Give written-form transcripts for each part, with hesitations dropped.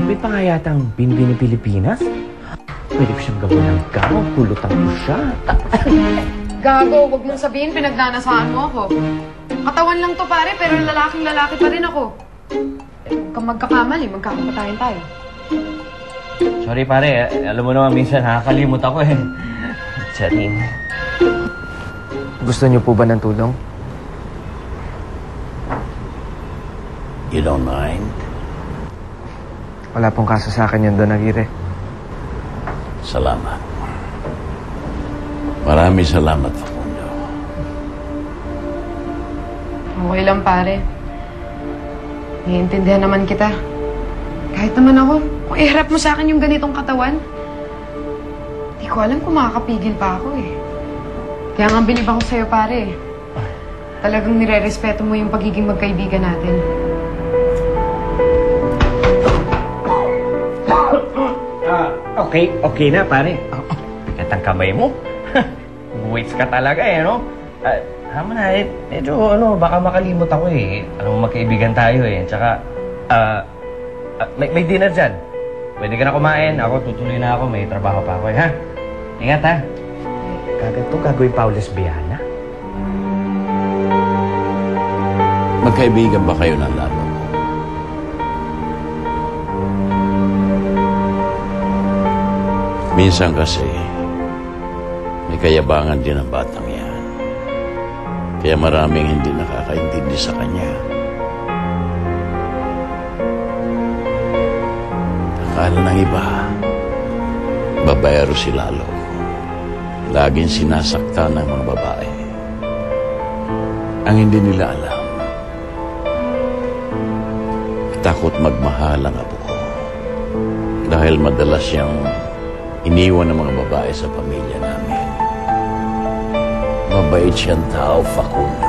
Grabe pa nga yata ang Binbini Pilipinas. Pwede ko siyang gawin ng gaw, pulutan ko siya. Gago, wag mong sabihin pinagnanasaan mo ako. Katawan lang to pare, pero lalaking lalaki pa rin ako. Huwag kang magkakamali, magkakapatayin tayo. Sorry pare, alam mo naman minsan nakakalimot ako eh. Janine. Gusto niyo po ba ng tulong? You don't mind? Wala pong kaso sa akin yun, Don Aguirre. Salamat. Maraming salamat, Facundo. Okay lang pare. Naiintindihan naman kita. Kahit naman ako, kung iharap mo sa akin yung ganitong katawan, di ko alam kung makakapigil pa ako eh. Kaya nga bilib ako sa'yo pare. Talagang nire-respeto mo yung pagiging magkaibigan natin. Okay na pare. Bigat ang kamay mo. Buwits ka talaga eh, no? Tama na, medyo baka makalimot ako eh. Alam mo, magkaibigan tayo eh. Tsaka, may dinner dyan. Pwede ka na kumain. Ako, tutuloy na ako. May trabaho pa ako eh, ha? Ingat ha. Kaganto, gagawin pa o lesbiana? Magkaibigan ba kayo ng lalo? Minsan kasi, may kayabangan din ang batang yan. Kaya maraming hindi nakakaintindi sa kanya. Akala ng iba, babayero si Lalo. Laging sinasaktan ng mga babae. Ang hindi nila alam, takot magmahal ang apo ko. Dahil madalas siyang iniwan ng mga babae sa pamilya namin. Mabait siyang tao, Facundo.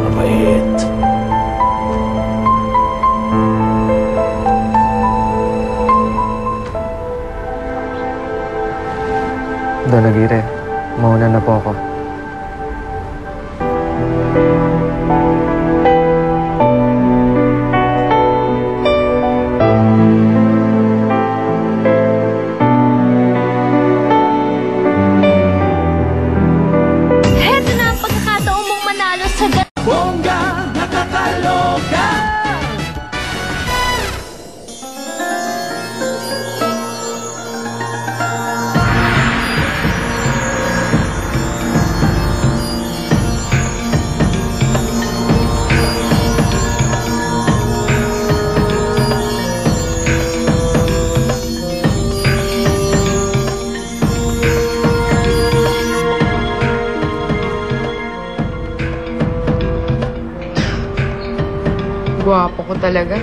Mabait. Don Aguirre, mauna na po ako. Gwapo ko talaga.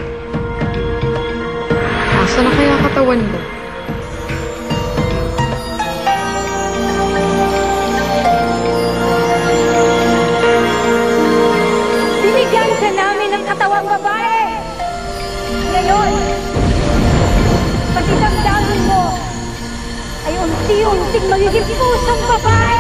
Asa na kaya katawan mo? Binigyan ka namin ng katawang babae. Ngayon, pati damdamin mo ay unti-unting magiging pusong babae.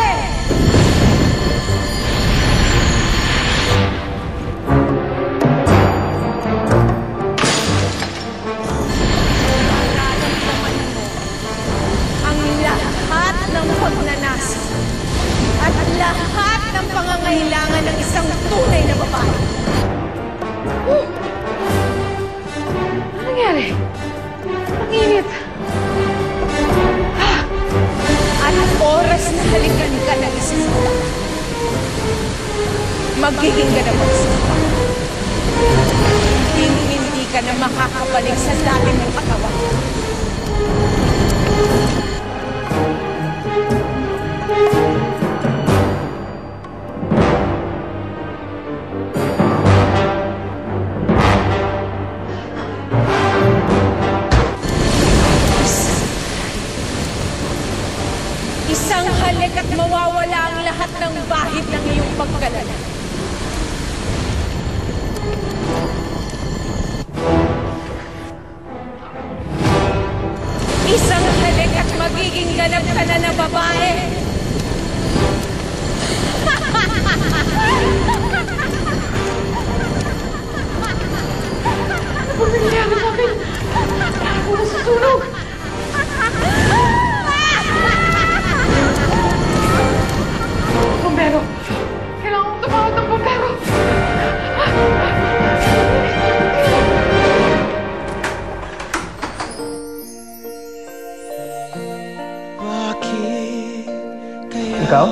At lahat ng pangangailangan ng isang tunay na babae. Ano nangyari? Ang init. At oras na halikan ka ng isang babae, magiging ganap ang sumpa. Hindi ka na makakabalik sa dati mong katawan. Isang halik at mawawala ang lahat ng bahid ng iyong pagkalala. Isang halik at magiging ganap ka na na babae. Ano ba nangyari sa akin? masunog! Bombero! Kailangan kong tumawag ng bombero! Ikaw?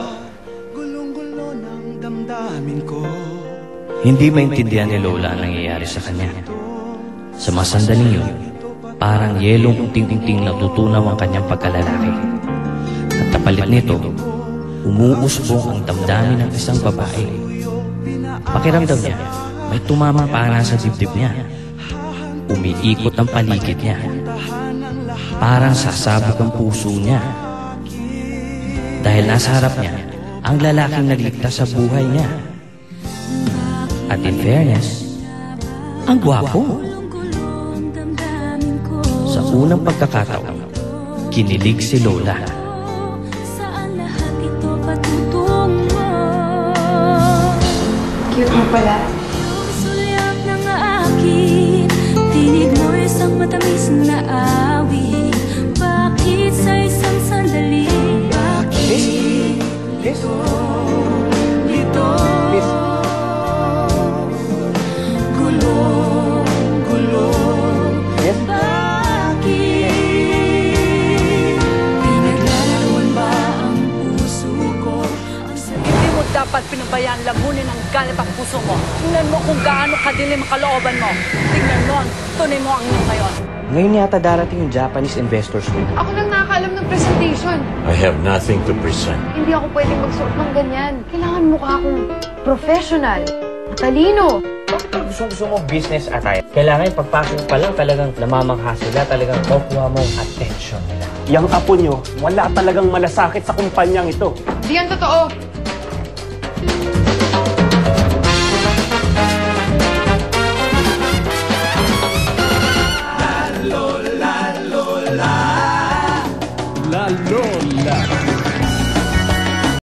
Hindi maintindihan ni Lola ang nangyayari sa kanya. Sa mga sandaling yun, parang yelong unting-unting natutunaw ang kanyang pagkalalaki. At kapalit nito, umuusbong ang damdamin ng isang babae. Pakiramdam niya, may tumama para sa dibdib niya. Umiikot ang paligid niya. Parang sasabog ang puso niya. Dahil nasa harap niya, ang lalaking nagligtas sa buhay niya. At in fairness, ang gwapo. Sa unang pagkakataon, kinilig si Lola. Cute mo pala. Sulyak ng akin, tinig mo isang matamis na awit. Bakit sa isang sandali? Bakit ito? Dapat pinabayaan lamunin ang galit ang puso mo. Tingnan mo kung gaano kadilim ang kalooban mo. Tingnan mo ang tunay mo ang iyong ngayon. Ngayon yata darating yung Japanese investors mo. Ako lang nakakaalam ng presentation. I have nothing to present. Hindi ako pwedeng magsuot ng ganyan. Kailangan mukha akong professional, matalino. Gusto mo business attire. Kailangan yung pagpasok pa lang talagang namamangha sila, talagang makuha mo ang attention nila. Yang apo nyo, wala talagang malasakit sa kumpanyang ito. Di yan totoo.